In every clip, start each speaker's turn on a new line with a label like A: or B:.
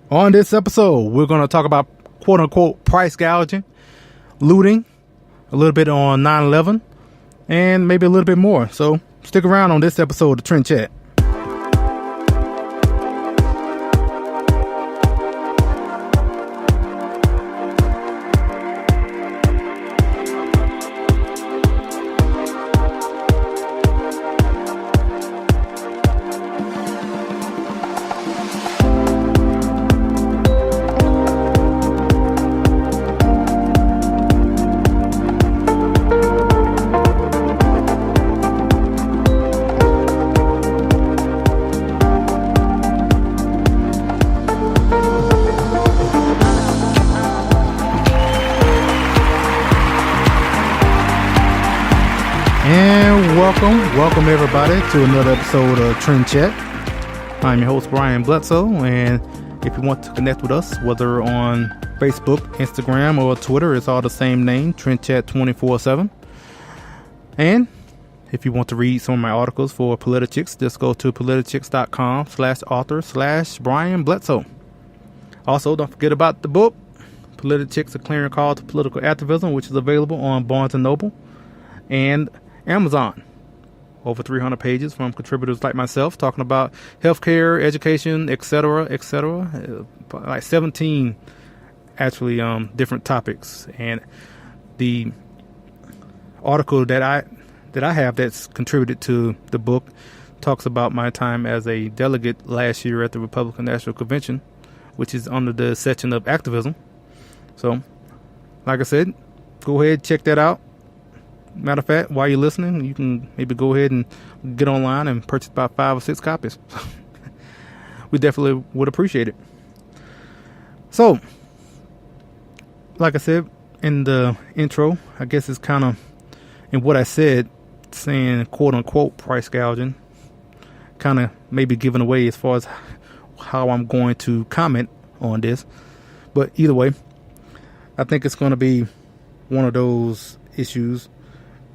A: On this episode, we're going to talk about quote-unquote price gouging, looting, a little bit on 9/11, and maybe a little bit more. So stick around on this episode of Trend Chat. Welcome everybody to another episode of Trend Chat. I'm your host Brian Bledsoe, and if you want to connect with us, whether on Facebook, Instagram, or Twitter, it's all the same name, Trend Chat 24/7. And if you want to read some of my articles for Politichicks, just go to politichicks.com/author/Brian Bledsoe. Also, don't forget about the book, Politichicks: A Clearing Call to Political Activism, which is available on Barnes & Noble and Amazon. Over 300 pages from contributors like myself talking about healthcare, education, etc., like 17 actually different topics. And the article that I have that's contributed to the book talks about my time as a delegate last year at the Republican National Convention, which is under the section of activism. So, like I said, go ahead, check that out. Matter of fact, while you're listening, you can maybe go ahead and get online and purchase about 5 or 6 copies. We definitely would appreciate it. So, like I said in the intro, I guess it's kind of in what I said, saying quote unquote price gouging, kind of maybe giving away as far as how I'm going to comment on this. But either way, I think it's going to be one of those issues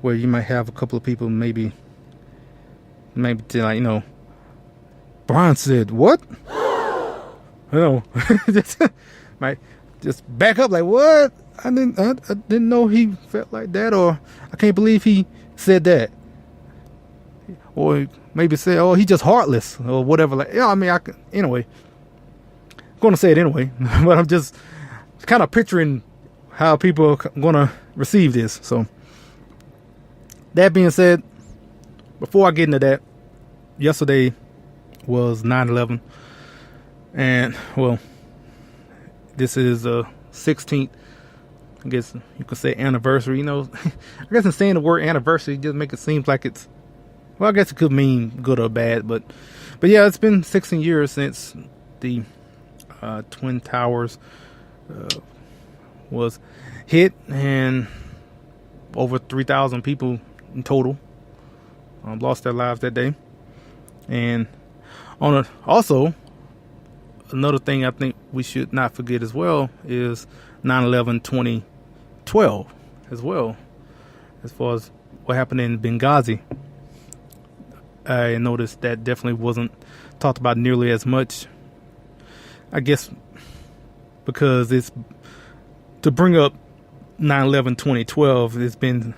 A: where you might have a couple of people maybe like, Brian said, what? Might just back up like, what? I didn't know he felt like that, or I can't believe he said that. Or maybe say, oh, he just heartless or whatever. Like, yeah, I mean, anyway, I'm going to say it anyway, but I'm just kind of picturing how people are going to receive this. So, that being said, before I get into that, yesterday was 9/11, and well, this is the 16th, I guess you could say, anniversary. I guess in saying the word anniversary just make it seem like it's, well, I guess it could mean good or bad, but yeah, it's been 16 years since the Twin Towers was hit, and over 3,000 people in total lost their lives that day. And also another thing I think we should not forget as well is 9/11/2012 as well, as far as what happened in Benghazi. I noticed that definitely wasn't talked about nearly as much, I guess, because it's to bring up 9/11/2012, it's been,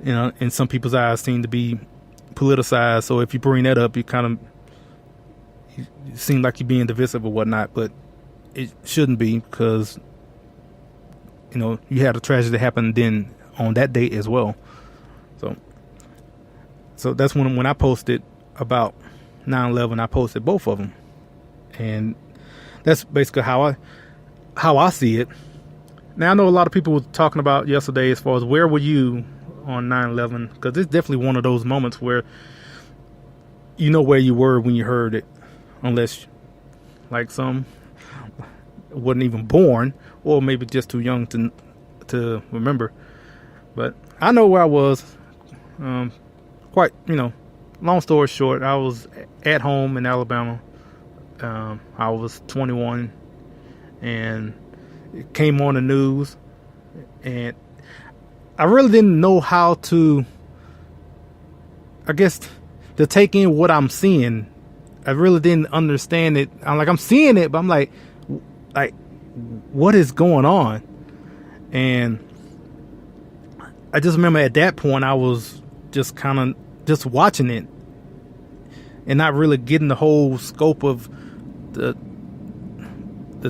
A: in some people's eyes, seem to be politicized. So if you bring that up, you seem like you're being divisive or whatnot, but it shouldn't be, because you had a tragedy that happened then on that date as well. So that's when I posted about 9/11, I posted both of them, and that's basically how I see it. Now, I know a lot of people were talking about yesterday as far as where were you on 9/11, because it's definitely one of those moments where you know where you were when you heard it, unless like some wasn't even born, or maybe just too young to remember. But I know where I was. Quite, long story short, I was at home in Alabama. I was 21, and it came on the news, and I really didn't know how to, I guess, to take in what I'm seeing. I really didn't understand it. I'm seeing it, but I'm like, like, what is going on? And I just remember at that point I was just kind of just watching it and not really getting the whole scope of the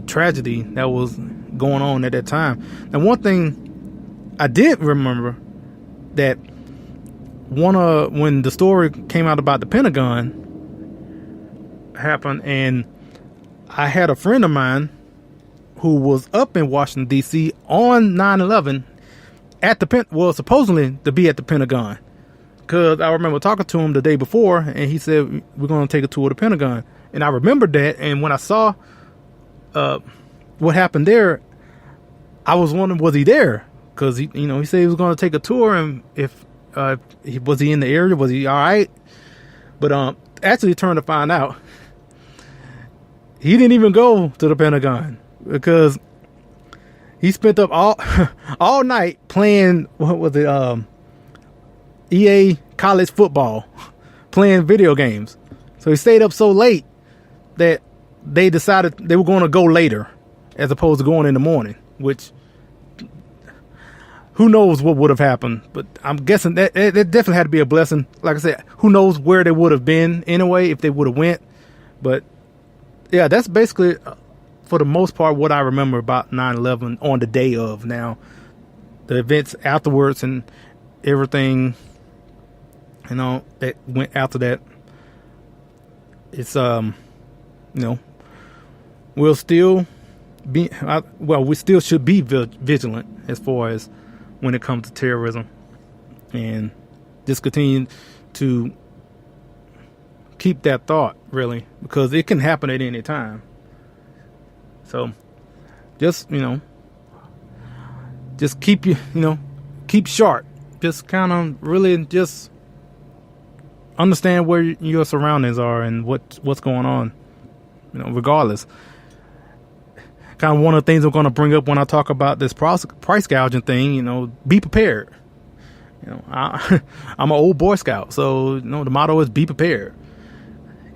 A: tragedy that was going on at that time. And one thing I did remember, that when the story came out about the Pentagon happened, and I had a friend of mine who was up in Washington D.C. on 9/11 at the supposedly to be at the Pentagon, because I remember talking to him the day before, and he said we're going to take a tour of the Pentagon, and I remembered that. And when I saw what happened there, I was wondering, was he there? Because he said he was going to take a tour, and if was he in the area, was he all right? But actually, turned to find out, he didn't even go to the Pentagon, because he spent up all night playing, what was it, EA college football, playing video games. So he stayed up so late that they decided they were going to go later as opposed to going in the morning, which who knows what would have happened. But I'm guessing that definitely had to be a blessing. Like I said, who knows where they would have been anyway if they would have went. But yeah, that's basically, for the most part, what I remember about 9/11 on the day of. Now, the events afterwards and everything, that went after that, it's, we'll still be, we still should be vigilant as far as when it comes to terrorism, and just continue to keep that thought, really, because it can happen at any time. So just just keep keep sharp, just kind of really just understand where your surroundings are and what's going on, regardless. Kind of one of the things I'm going to bring up when I talk about this price gouging thing, be prepared. I'm an old Boy Scout, so the motto is be prepared.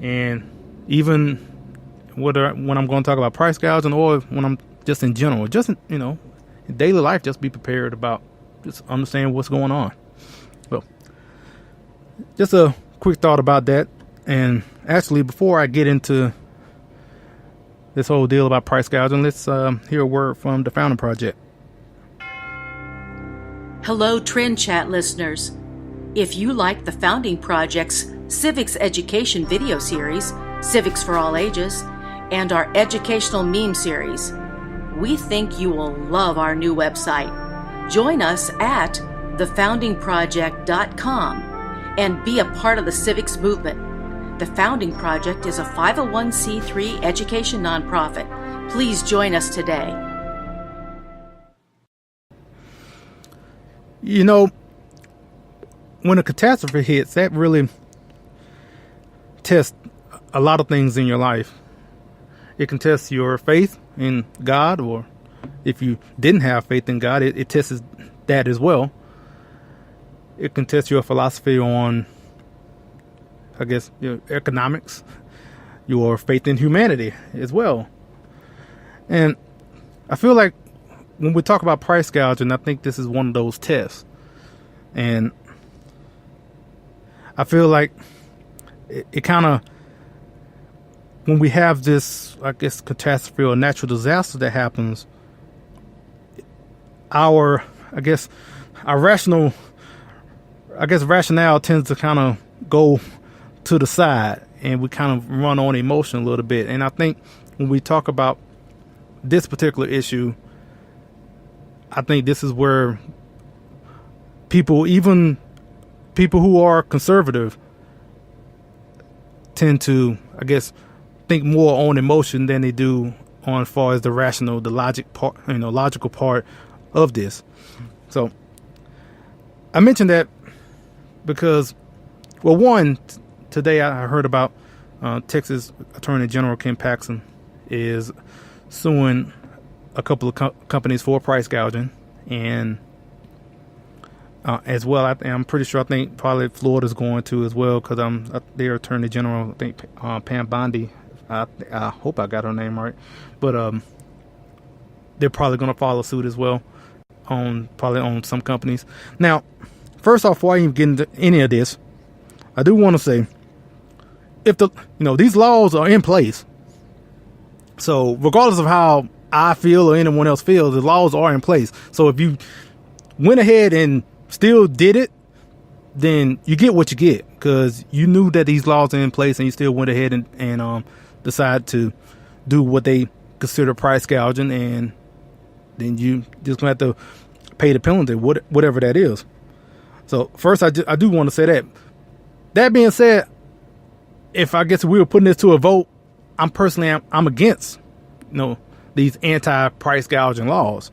A: And even whether when I'm going to talk about price gouging or when I'm just in general, just in daily life, just be prepared about just understand what's going on. So, just a quick thought about that. And actually, before I get into this whole deal about price gouging, let's hear a word from the Founding Project.
B: Hello, Trend Chat listeners. If you like the Founding Project's Civics Education video series, Civics for All Ages, and our educational meme series, we think you will love our new website. Join us at thefoundingproject.com and be a part of the civics movement. The Founding Project is a 501c3 education nonprofit. Please join us today.
A: When a catastrophe hits, that really tests a lot of things in your life. It can test your faith in God, or if you didn't have faith in God, it tests that as well. It can test your philosophy on, I guess, your economics, your faith in humanity as well. And I feel like when we talk about price gouging, I think this is one of those tests. And I feel like it kind of, when we have this, I guess, catastrophe or natural disaster that happens, our rationale tends to kind of go to the side, and we kind of run on emotion a little bit. And I think when we talk about this particular issue, I think this is where even people who are conservative, tend to, I guess, think more on emotion than they do on as far as the rational, the logical part of this. So I mentioned that because, today I heard about Texas Attorney General Ken Paxton is suing a couple of companies for price gouging, and as well, I'm pretty sure, I think probably Florida's going to as well, because their Attorney General, I think Pam Bondi, I hope I got her name right, but they're probably going to follow suit as well probably on some companies. Now, first off, before I even get into any of this, I do want to say, if these laws are in place, so regardless of how I feel or anyone else feels, the laws are in place. So if you went ahead and still did it, then you get what you get, because you knew that these laws are in place and you still went ahead and decide to do what they consider price gouging, and then you just gonna have to pay the penalty, whatever that is. So first, I do want to say that. That being said, if I guess we were putting this to a vote, I'm against these anti-price gouging laws.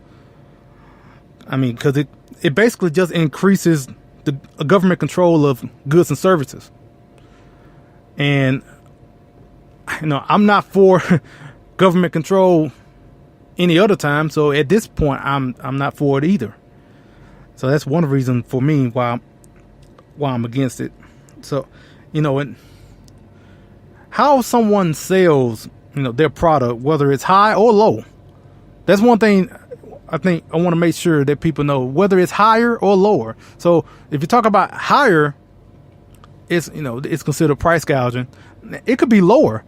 A: I mean, because it basically just increases the government control of goods and services. And I'm not for government control any other time. So at this point, I'm not for it either. So that's one reason for me why I'm against it. So, how someone sells, their product, whether it's high or low, that's one thing I think I want to make sure that people know, whether it's higher or lower. So if you talk about higher, it's considered price gouging. It could be lower.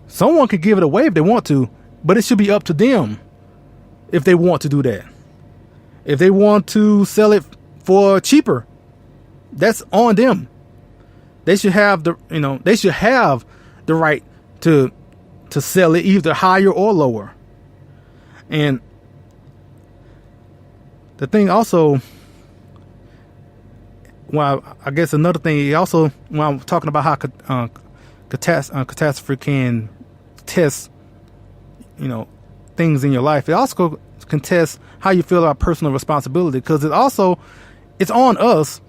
A: Someone could give it away if they want to, but it should be up to them if they want to do that. If they want to sell it for cheaper, that's on them. They should have the right to sell it either higher or lower. And the thing also, well, I guess another thing also, when I'm talking about how catastrophe can test, things in your life, it also can test how you feel about personal responsibility, because it's on us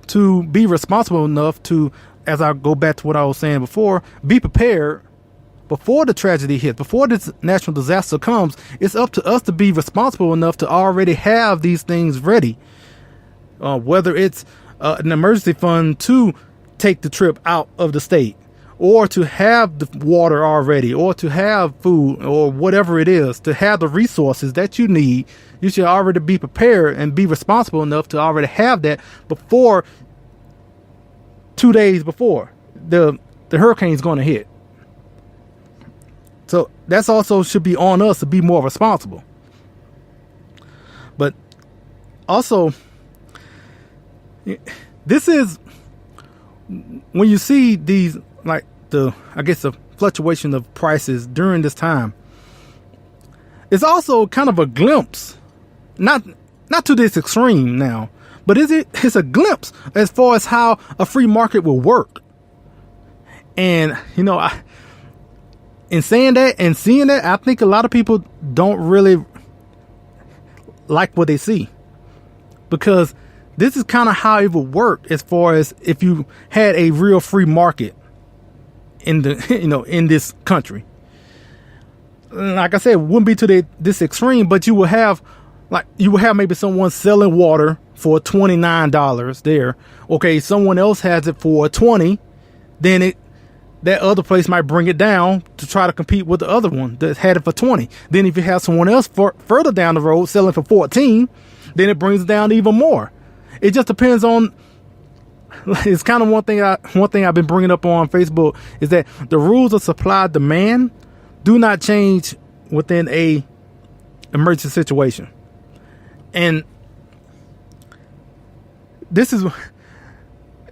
A: to be responsible enough to, as I go back to what I was saying before, be prepared before the tragedy hits, before this natural disaster comes. It's up to us to be responsible enough to already have these things ready. Whether it's an emergency fund to take the trip out of the state, or to have the water already, or to have food, or whatever it is, to have the resources that you need. You should already be prepared and be responsible enough to already have that before 2 days before the hurricane is going to hit. So that's also should be on us to be more responsible. But also, this is when you see these, like the fluctuation of prices during this time. It's also kind of a glimpse, not to this extreme now, but it's a glimpse as far as how a free market will work. And in saying that and seeing that, I think a lot of people don't really like what they see, because this is kind of how it would work as far as if you had a real free market in the in this country. Like I said, it wouldn't be to this extreme, but you would have maybe someone selling water for $29 there. Okay, someone else has it for $20, then that other place might bring it down to try to compete with the other one that had it for $20. Then if you have someone else further down the road selling for $14, then it brings it down even more. It just depends on. It's kind of one thing I've been bringing up on Facebook is that the rules of supply demand do not change within a emergency situation. And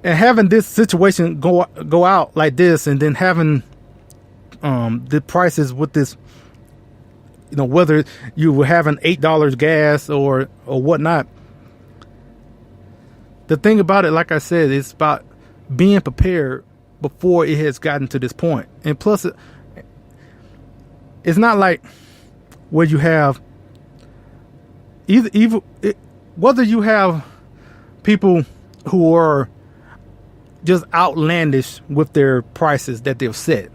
A: having this situation go out like this, and then having the prices with this, whether you were having $8 gas or whatnot. The thing about it, like I said, it's about being prepared before it has gotten to this point. And plus, it's not like where you have whether you have people who are just outlandish with their prices that they've set.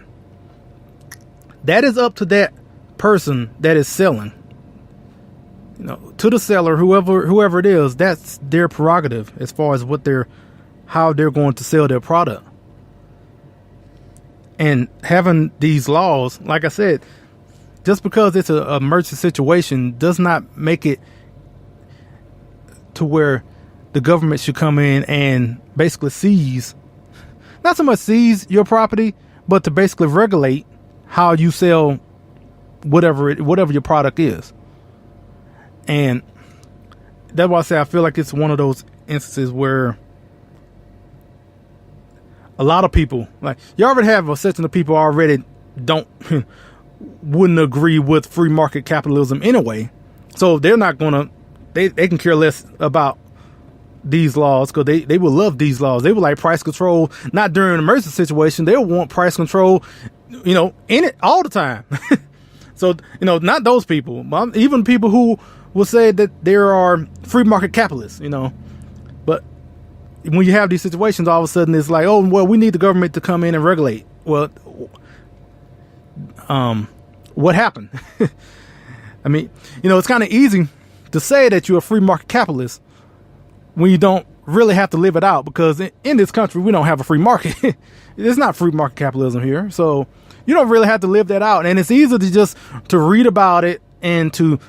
A: That is up to that person that is selling. To the seller, whoever it is, that's their prerogative as far as how they're going to sell their product. And having these laws, like I said, just because it's a emergency situation does not make it to where the government should come in and basically not so much seize your property, but to basically regulate how you sell whatever your product is. And that's why I say I feel like it's one of those instances where a lot of people, like, you already have a section of people already wouldn't agree with free market capitalism anyway. So they're not gonna, they can care less about these laws, because they would love these laws. They would like price control, not during an emergency situation. They would want price control, in it all the time. So, not those people, even people who will say that there are free market capitalists, but when you have these situations, all of a sudden it's like, oh, well, we need the government to come in and regulate. Well, what happened? I mean, it's kind of easy to say that you're a free market capitalist when you don't really have to live it out, because in this country, we don't have a free market. It's not free market capitalism here. So you don't really have to live that out. And it's easy to read about it, and to,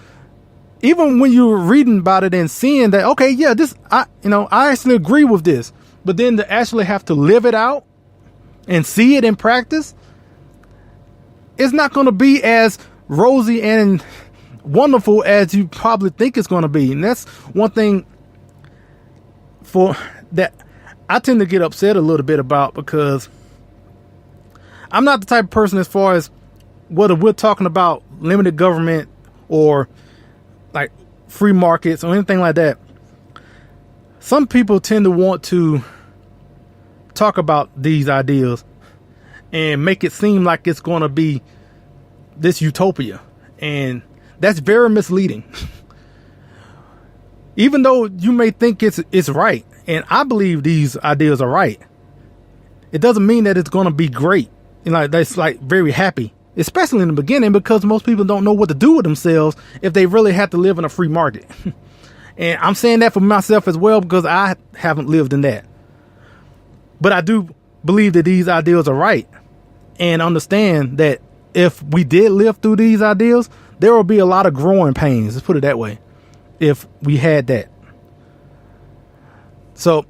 A: even when you're reading about it and seeing that, okay, yeah, I actually agree with this, but then to actually have to live it out and see it in practice, it's not going to be as rosy and wonderful as you probably think it's going to be. And that's one thing for that I tend to get upset a little bit about, because I'm not the type of person, as far as whether we're talking about limited government or like free markets or anything like that. Some people tend to want to talk about these ideas and make it seem like it's going to be this utopia. And that's very misleading. Even though you may think it's right, and I believe these ideas are right, it doesn't mean that it's going to be great. That's like very happy, especially in the beginning, because most people don't know what to do with themselves if they really have to live in a free market. And I'm saying that for myself as well, because I haven't lived in that. But I do believe that these ideas are right, and understand that if we did live through these ideas, there will be a lot of growing pains. Let's put it that way. If we had that. So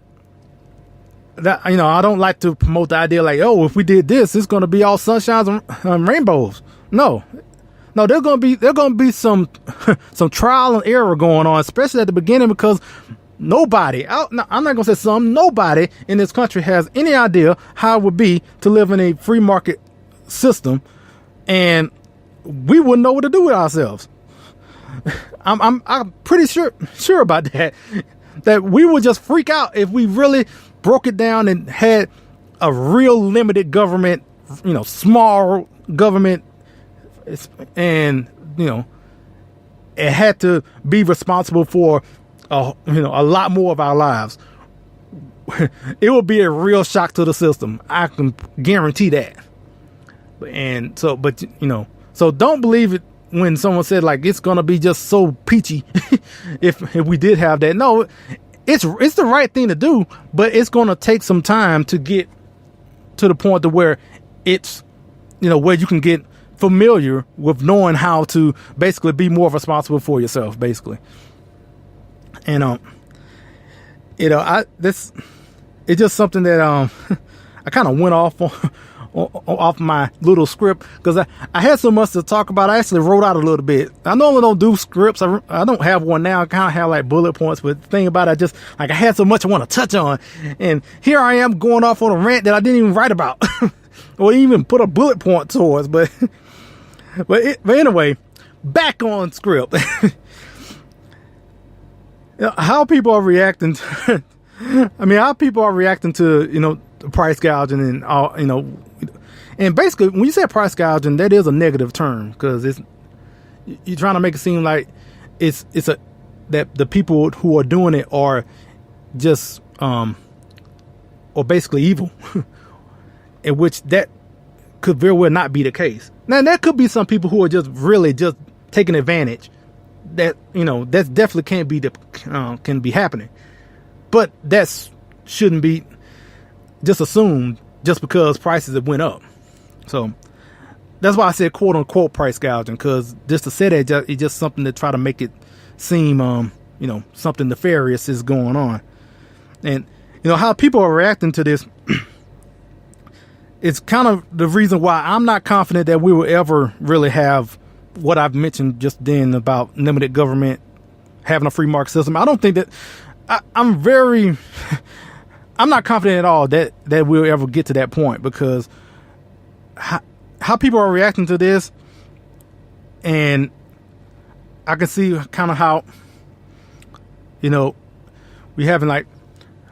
A: that, I don't like to promote the idea like, oh, if we did this, it's going to be all sunshines and rainbows. No, there's going to be some trial and error going on, especially at the beginning, because nobody in this country has any idea how it would be to live in a free market system, and we wouldn't know what to do with ourselves. I'm pretty sure about that we would just freak out if we really broke it down and had a real limited government, small government, and it had to be responsible for a lot more of our lives. It would be a real shock to the system. I can guarantee that. And so, so don't believe it when someone said like it's gonna be just so peachy if we did have that. No, it's the right thing to do, but it's gonna take some time to get to the point to where it's where you can get familiar with knowing how to basically be more responsible for yourself, basically. And it's just something that I kind of went off my little script, because I had so much to talk about. I actually wrote out a little bit. I normally don't do scripts. I don't have one now. I kind of have like bullet points, but the thing about it, I had so much I want to touch on, and here I am going off on a rant that I didn't even write about or even put a bullet point towards. But anyway, back on script. How people are reacting to, how people are reacting to, price gouging and all, and basically when you say price gouging, that is a negative term, because you're trying to make it seem like that the people who are doing it are just, or basically evil, in which that could very well not be the case. Now, there could be some people who are just really just taking advantage. That that definitely can be happening, but that shouldn't be just assumed just because prices have went up. So that's why I said quote unquote price gouging, because just to say that it's just something to try to make it seem, something nefarious is going on. And, how people are reacting to this, it's kind of the reason why I'm not confident that we will ever really have what I've mentioned just then about limited government, having a free market system. I don't think that I'm not confident at all that we'll ever get to that point, because how people are reacting to this, and I can see kind of how, we having like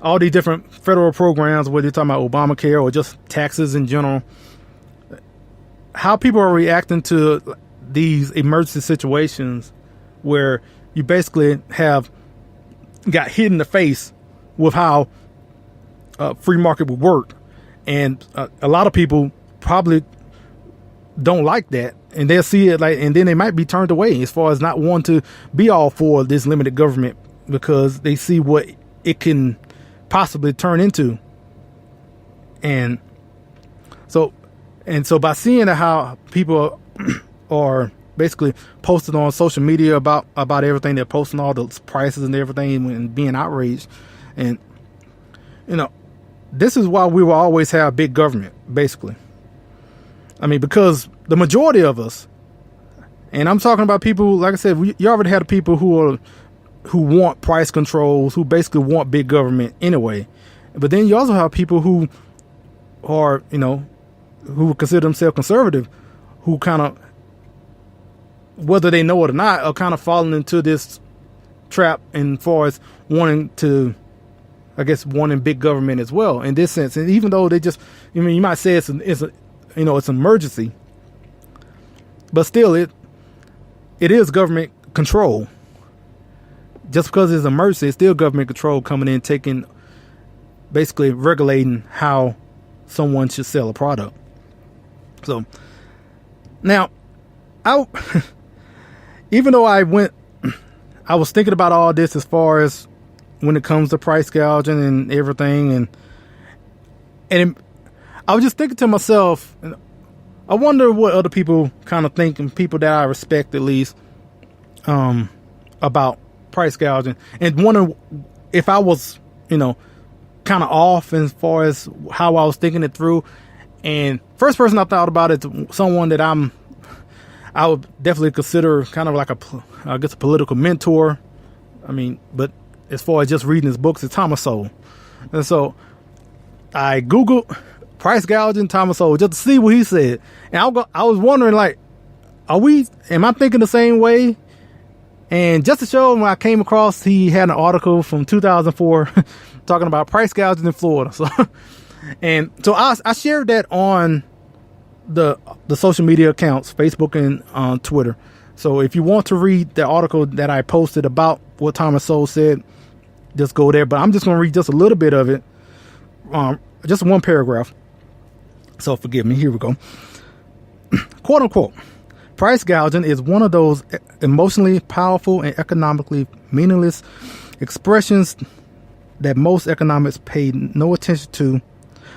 A: all these different federal programs, whether you're talking about Obamacare or just taxes in general, how people are reacting to these emergency situations where you basically have got hit in the face with how free market would work. And a lot of people probably don't like that, and they'll see it and then they might be turned away as far as not wanting to be all for this limited government, because they see what it can possibly turn into. And so by seeing how people are basically posting on social media about everything, they're posting all the prices and everything and being outraged. And this is why we will always have big government, basically. I mean, because the majority of us, and I'm talking about people, like I said, you already have people who want price controls, who basically want big government anyway. But then you also have people who are, who consider themselves conservative, who kind of, whether they know it or not, are kind of falling into this trap as far as wanting big government as well in this sense. And even though you might say it's an emergency, but still it is government control. Just because it's an emergency, it's still government control coming in, basically regulating how someone should sell a product. So now, even though I was thinking about all this as far as when it comes to price gouging and everything, and I was just thinking to myself, I wonder what other people kind of think, and people that I respect at least, about price gouging, and wondering if I was, kind of off as far as how I was thinking it through. And first person I thought about is someone that I would definitely consider kind of like a political mentor. I mean, but as far as just reading his books, it's Thomas Sowell. And so I Googled price gouging Thomas Sowell just to see what he said. And I was wondering, am I thinking the same way? And just to show him, I came across, he had an article from 2004 talking about price gouging in Florida. So, I shared that on the social media accounts, Facebook and Twitter. So if you want to read the article that I posted about what Thomas Sowell said, just go there. But I'm just going to read just a little bit of it, just one paragraph. So forgive me. Here we go. Quote unquote. Price gouging is one of those emotionally powerful and economically meaningless expressions that most economists pay no attention to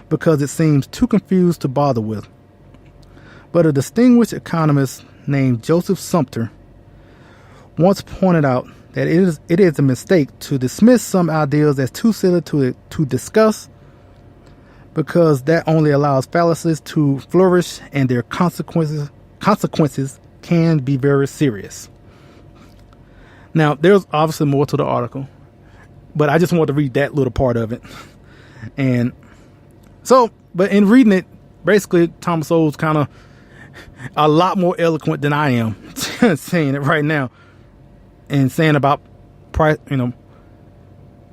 A: because it seems too confused to bother with. But a distinguished economist named Joseph Sumter once pointed out that it is a mistake to dismiss some ideas as too silly to discuss, because that only allows fallacies to flourish and their consequences can be very serious. Now, there's obviously more to the article, but I just wanted to read that little part of it. And so, but in reading it, basically, Thomas Sowell's kind of a lot more eloquent than I am saying it right now, and saying about price,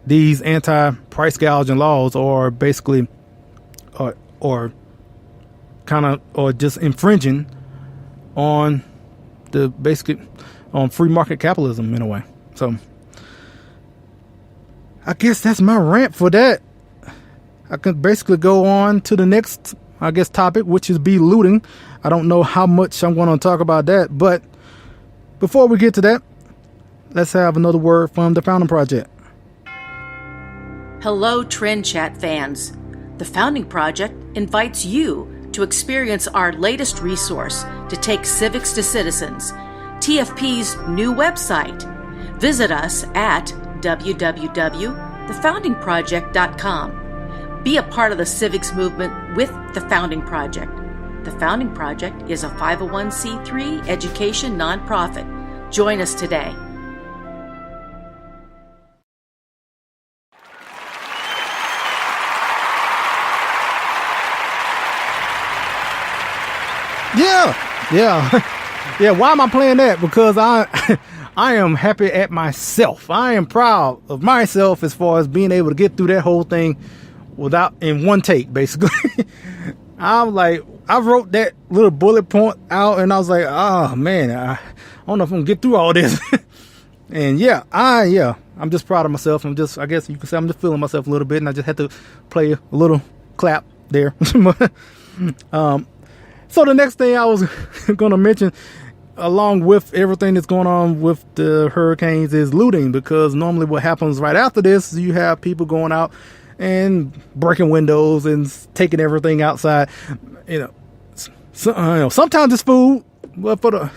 A: these anti-price gouging laws are basically, or just infringing on on free market capitalism in a way. So I guess that's my rant for that. I could basically go on to the next, topic, which is looting. I don't know how much I'm going to talk about that, but before we get to that, let's have another word from the Founding Project.
B: Hello, Trend Chat fans. The Founding Project invites you to experience our latest resource to take civics to citizens, TFP's new website. Visit us at www.thefoundingproject.com. Be a part of the civics movement with The Founding Project. The Founding Project is a 501c3 education nonprofit. Join us today.
A: Yeah. Why am I playing that? Because I am happy at myself. I am proud of myself as far as being able to get through that whole thing in one take, basically. I wrote that little bullet point out, and I was like, oh man, I don't know if I'm gonna get through all this. And I'm just proud of myself. I guess you could say I'm just feeling myself a little bit, and I just had to play a little clap there. So the next thing I was going to mention, along with everything that's going on with the hurricanes, is looting. Because normally what happens right after this, you have people going out and breaking windows and taking everything outside. Sometimes it's food, but a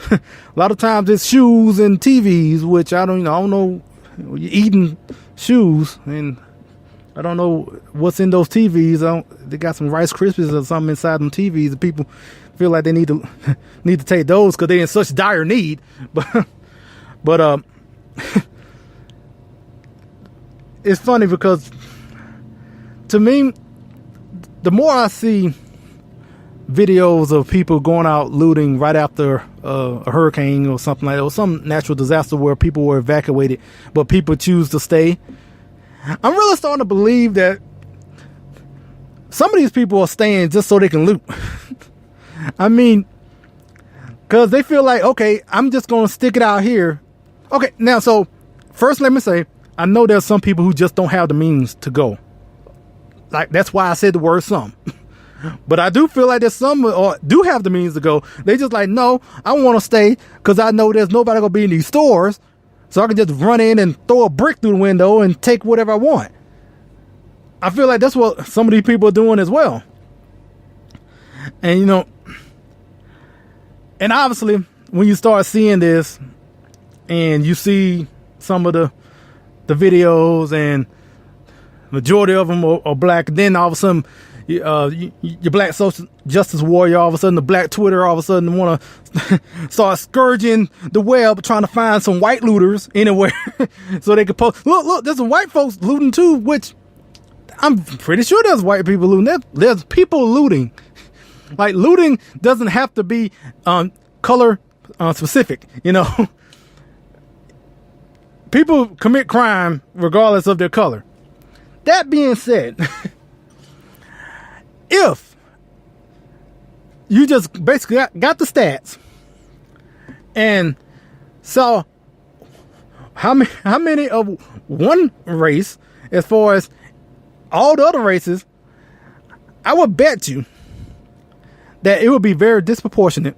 A: lot of times it's shoes and TVs, which I don't know. You're eating shoes, and I don't know what's in those TVs. They got some Rice Krispies or something inside them TVs, and people feel like they need to take those because they're in such dire need. But it's funny because, to me, the more I see videos of people going out looting right after a hurricane or something like that, or some natural disaster where people were evacuated, but people choose to stay, I'm really starting to believe that some of these people are staying just so they can loot. I mean, because they feel like, okay, I'm just going to stick it out here. Okay, now, so first let me say, I know there's some people who just don't have the means to go. Like, that's why I said the word some. But I do feel like there's some or do have the means to go. They just like, no, I want to stay because I know there's nobody going to be in these stores. So I can just run in and throw a brick through the window and take whatever I want. I feel like that's what some of these people are doing as well. And, and obviously when you start seeing this and you see some of the videos and majority of them are black, then all of a sudden your black social justice warrior, all of a sudden the black Twitter, all of a sudden want to start scourging the web, trying to find some white looters anywhere so they could post, look, there's some white folks looting too, which I'm pretty sure there's white people looting. There's people looting. Like, looting doesn't have to be color specific, People commit crime regardless of their color. That being said, if you just basically got the stats and saw how many of one race as far as all the other races, I would bet you that it would be very disproportionate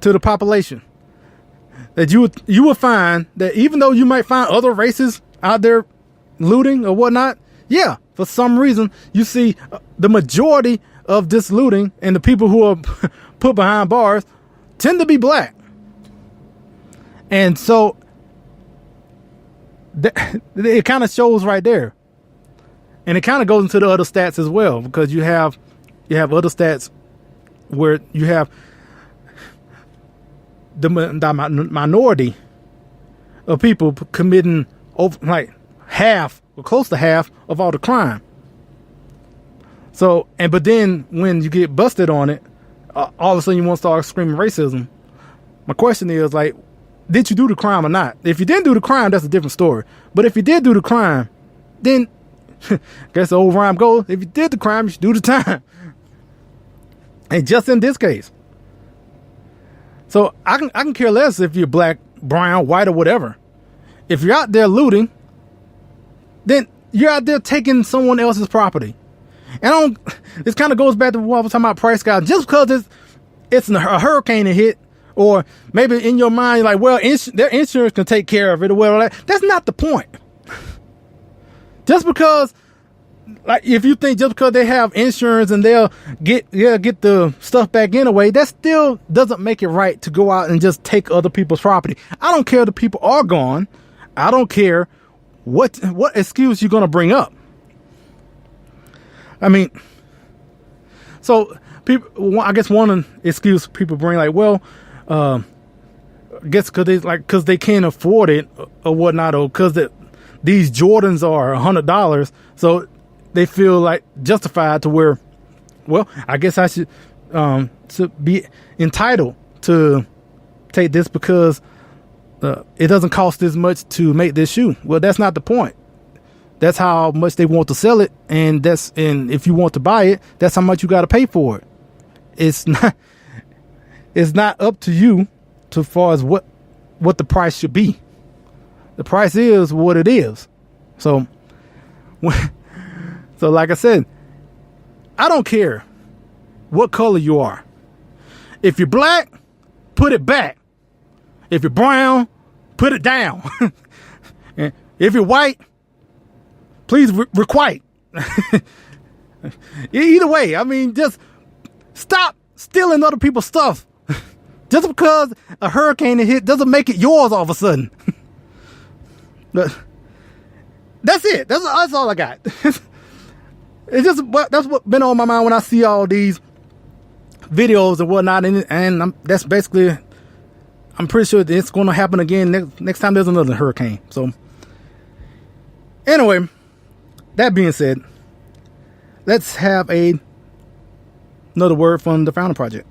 A: to the population. That you would find that even though you might find other races out there looting or whatnot, yeah, for some reason you see the majority of this looting and the people who are put behind bars tend to be black. And so it kind of shows right there. And it kind of goes into the other stats as well, because you have other stats where you have the minority of people committing over like half or close to half of all the crime. So, but then when you get busted on it, all of a sudden you want to start screaming racism. My question is, like, did you do the crime or not? If you didn't do the crime, that's a different story. But if you did do the crime, then I guess the old rhyme goes, if you did the crime, you should do the time. And just in this case. So I can care less if you're black, brown, white, or whatever. If you're out there looting, then you're out there taking someone else's property. And this kind of goes back to what I was talking about price gouging. Just because it's a hurricane that hit, or maybe in your mind you're like, well, their insurance can take care of it or whatever. That's not the point. Just because like if you think just because they have insurance and they'll get the stuff back anyway, that still doesn't make it right to go out and just take other people's property. I don't care if the people are gone. I don't care what excuse you're going to bring up. I mean, so people, I guess one excuse people bring, like, well, I guess because they can't afford it or whatnot, or because these Jordans are $100, so they feel like justified to where, well, I guess I should be entitled to take this because it doesn't cost this much to make this shoe. Well, that's not the point. That's how much they want to sell it, and if you want to buy it, that's how much you got to pay for it. It's not up to you as far as what the price should be. The price is what it is. So like I said, I don't care what color you are. If you're black, put it back. If you're brown, put it down. And if you're white, please requite. Either way, I mean, just stop stealing other people's stuff. Just because a hurricane hit doesn't make it yours all of a sudden. But that's it. That's all I got. That's what's been on my mind when I see all these videos and whatnot, and that's basically, I'm pretty sure it's going to happen again next time there's another hurricane. So anyway, that being said, let's have another word from the Founding Project.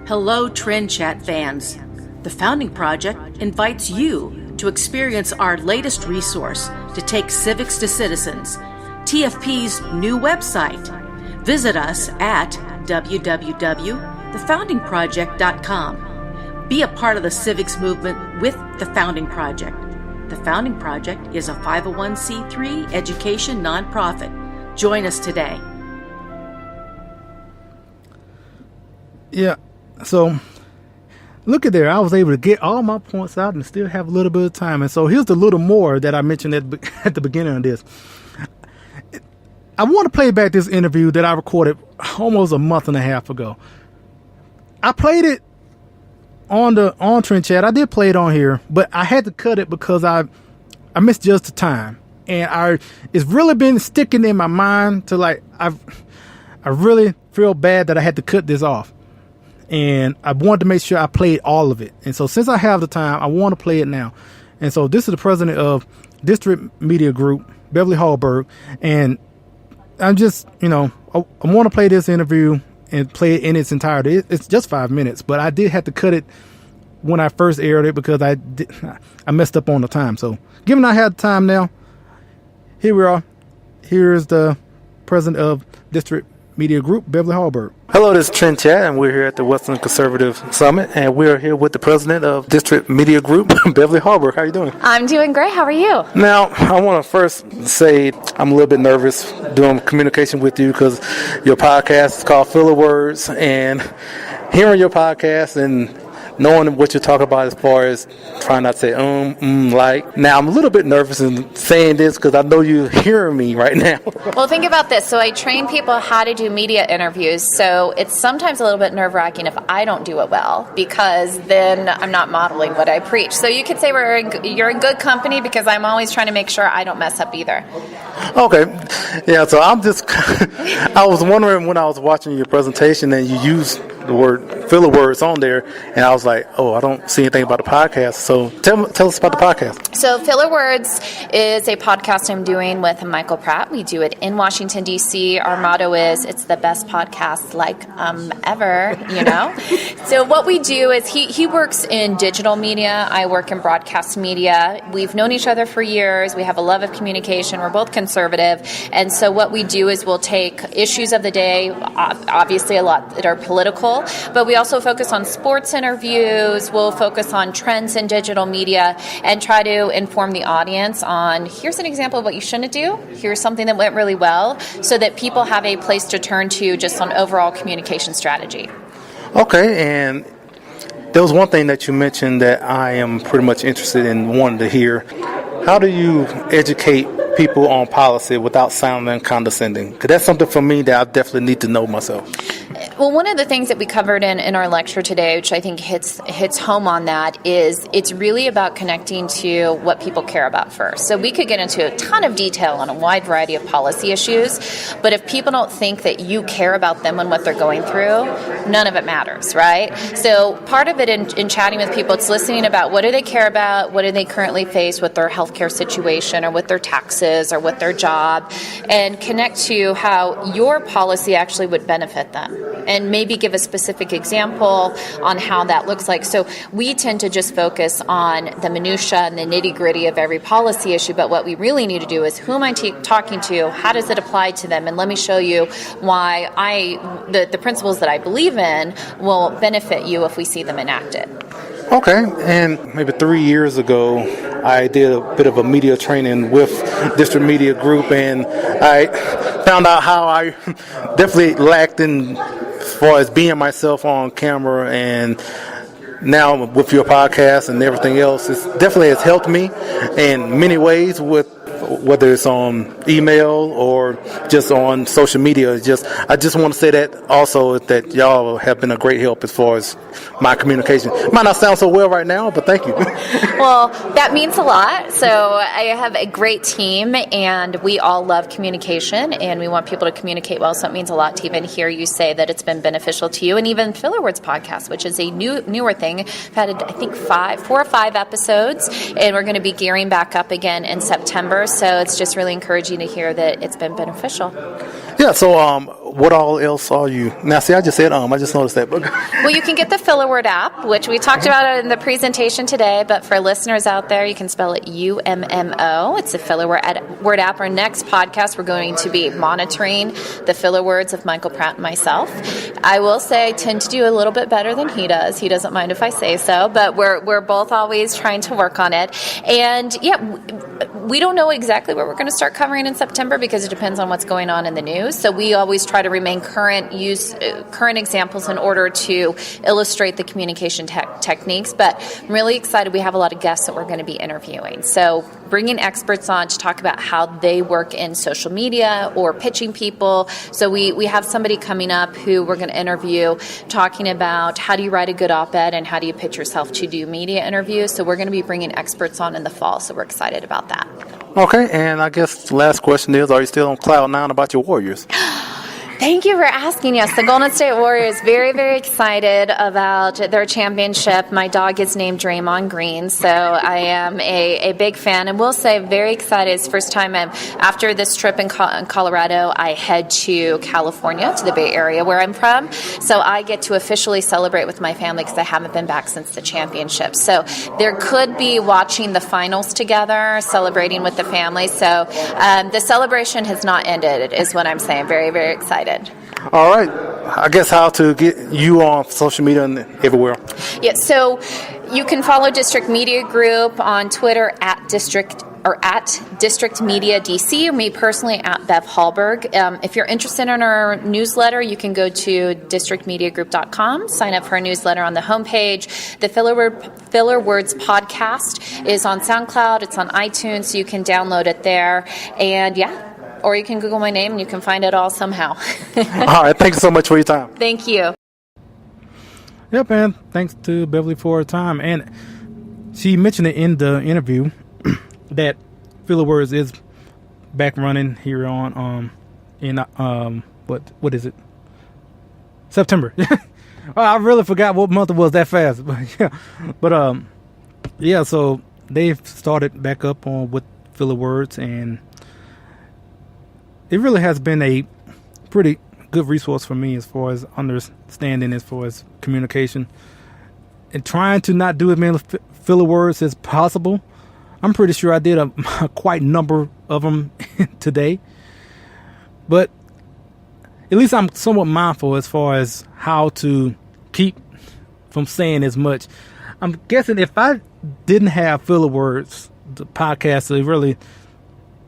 B: Hello, Trend Chat fans. The Founding Project invites you to experience our latest resource to take civics to citizens, TFP's new website. Visit us at www.thefoundingproject.com. Be a part of the civics movement with the Founding Project. The Founding Project is a 501c3 education nonprofit. Join us today.
A: Yeah, so look at there. I was able to get all my points out and still have a little bit of time. And so here's the little more that I mentioned at the beginning of this. I want to play back this interview that I recorded almost a month and a half ago. I played it on Trend Chat. I did play it on here, but I had to cut it because I misjudged the time. And it's really been sticking in my mind to, like, I really feel bad that I had to cut this off. And I wanted to make sure I played all of it. And so since I have the time, I want to play it now. And so this is the president of District Media Group, Beverly Hallberg. And I'm just, I want to play this interview and play it in its entirety. It's just 5 minutes, but I did have to cut it when I first aired it because I messed up on the time. So given I have time now, here we are. Here's the president of District Media Group, Beverly Hallberg. Hello, this is Trend Chat, and we're here at the Western Conservative Summit, and we're here with the president of District Media Group, Beverly Hallberg. How are you doing?
C: I'm doing great. How are you?
A: Now, I want to first say I'm a little bit nervous doing communication with you because your podcast is called Filler Words, and hearing your podcast and knowing what you're talking about as far as trying not to say like. Now, I'm a little bit nervous in saying this because I know you're hearing me right now.
C: Well, think about this. So I train people how to do media interviews. So it's sometimes a little bit nerve-wracking if I don't do it well because then I'm not modeling what I preach. So you could say you're in good company because I'm always trying to make sure I don't mess up either.
A: Okay. Yeah, so I was wondering when I was watching your presentation and you used the word filler words on there, and I was like, oh, I don't see anything about the podcast. So tell us about the podcast.
C: So Filler Words is a podcast I'm doing with Michael Pratt. We do it in Washington, D.C. Our motto is, it's the best podcast ever, So what we do is he works in digital media. I work in broadcast media. We've known each other for years. We have a love of communication. We're both conservative. And so what we do is we'll take issues of the day, obviously a lot that are political, but we also focus on sports interviews. We'll focus on trends in digital media and try to inform the audience on, here's an example of what you shouldn't do. Here's something that went really well, so that people have a place to turn to just on overall communication strategy.
A: Okay, and there was one thing that you mentioned that I am pretty much interested in wanting to hear. How do you educate people on policy without sounding condescending? Because that's something for me that I definitely need to know myself.
C: Well, one of the things that we covered in our lecture today, which I think hits home on that, is it's really about connecting to what people care about first. So we could get into a ton of detail on a wide variety of policy issues, but if people don't think that you care about them and what they're going through, none of it matters, right? So part of it in chatting with people, it's listening about what do they care about, what do they currently face with their healthcare situation or with their taxes or with their job, and connect to how your policy actually would benefit them. And maybe give a specific example on how that looks like. So we tend to just focus on the minutia and the nitty-gritty of every policy issue, but what we really need to do is who am I talking to, how does it apply to them, and let me show you why the principles that I believe in will benefit you if we see them enacted.
A: Okay, and maybe 3 years ago, I did a bit of a media training with District Media Group, and I found out how I definitely lacked in as far as being myself on camera, and now with your podcast and everything else, it definitely has helped me in many ways, with whether it's on email or just on social media. I just want to say that also, that y'all have been a great help as far as my communication. Might not sound so well right now, but thank you.
C: Well, that means a lot. So I have a great team, and we all love communication, and we want people to communicate well. So it means a lot to even hear you say that it's been beneficial to you. And even Filler Words podcast, which is a newer thing. We've had, I think, 4 or 5 episodes, and we're going to be gearing back up again in September. So it's just really encouraging to hear that it's been beneficial.
A: Yeah, so what all else are you? Now, see, I just said I just noticed that.
C: Well, you can get the Filler Word app, which we talked about in the presentation today, but for listeners out there, you can spell it UMMO. It's a Filler Word app. Our next podcast, we're going to be monitoring the filler words of Michael Pratt and myself. I will say I tend to do a little bit better than he does. He doesn't mind if I say so, but we're both always trying to work on it. And yeah, we don't know exactly what we're going to start covering in September because it depends on what's going on in the news. So we always try to remain current, use current examples in order to illustrate the communication techniques. But I'm really excited. We have a lot of guests that we're going to be interviewing. So bringing experts on to talk about how they work in social media or pitching people. So we have somebody coming up who we're going to interview talking about how do you write a good op-ed and how do you pitch yourself to do media interviews. So we're going to be bringing experts on in the fall. So we're excited about that.
A: Okay, and I guess the last question is, are you still on cloud 9 about your Warriors?
C: Thank you for asking. Yes, the Golden State Warriors, very, very excited about their championship. My dog is named Draymond Green, so I am a big fan. And we'll say very excited. It's the first time after this trip in Colorado, I head to California, to the Bay Area where I'm from. So I get to officially celebrate with my family because I haven't been back since the championship. So there could be watching the finals together, celebrating with the family. So the celebration has not ended, is what I'm saying. Very, very excited.
A: All right. I guess how to get you on social media and everywhere.
C: Yeah, so you can follow District Media Group on Twitter at District Media DC, or me personally at Bev Hallberg. If you're interested in our newsletter, you can go to districtmediagroup.com, sign up for our newsletter on the homepage. The Filler Words podcast is on SoundCloud, it's on iTunes, so you can download it there. And yeah, or you can Google my name and you can find it all somehow.
A: All right. Thanks so much for your time.
C: Thank you.
A: Yep, man. Thanks to Beverly for her time. And she mentioned it in the interview that Filler Words is back running here on what is it? September. I really forgot what month it was that fast. But yeah, so they've started back up on with Filler Words, and it really has been a pretty good resource for me as far as understanding, as far as communication, and trying to not do as many filler words as possible. I'm pretty sure I did a quite number of them today, but at least I'm somewhat mindful as far as how to keep from saying as much. I'm guessing if I didn't have filler words, the podcast, to really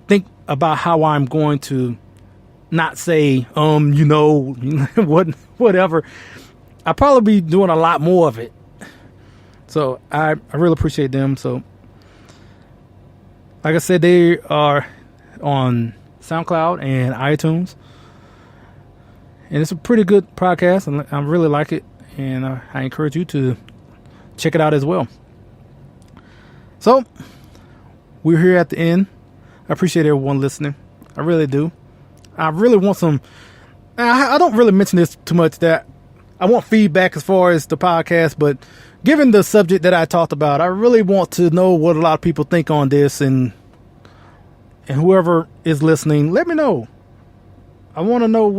A: think about how I'm going to not say, whatever, I'll probably be doing a lot more of it. So I really appreciate them. So, like I said, they are on SoundCloud and iTunes. And it's a pretty good podcast, and I really like it. And I encourage you to check it out as well. So, we're here at the end. I appreciate everyone listening. I really do. I really want some... I don't really mention this too much, that I want feedback as far as the podcast, but given the subject that I talked about, I really want to know what a lot of people think on this, and whoever is listening, let me know. I want to know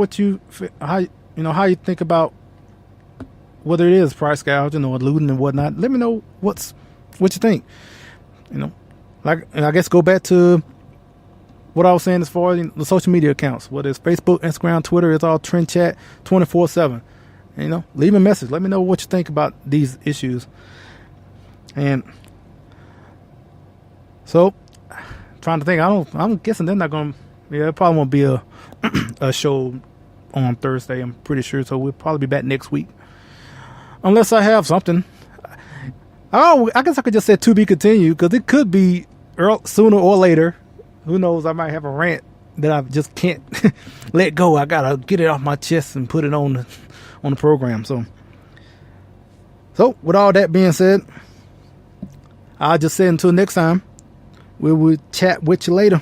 A: how you think about whether it is price gouging or looting and whatnot. Let me know what you think. And I guess go back to what I was saying as far as the social media accounts, whether it's Facebook, Instagram, Twitter, it's all Trend Chat 24/7. And, leave a message. Let me know what you think about these issues. And so, trying to think, I'm guessing they're not going to, it probably won't be a show on Thursday, I'm pretty sure. So we'll probably be back next week. Unless I have something. I guess I could just say to be continued, because it could be sooner or later. Who knows? I might have a rant that I just can't let go. I gotta get it off my chest and put it on the program. So with all that being said, I'll just say until next time, we will chat with you later.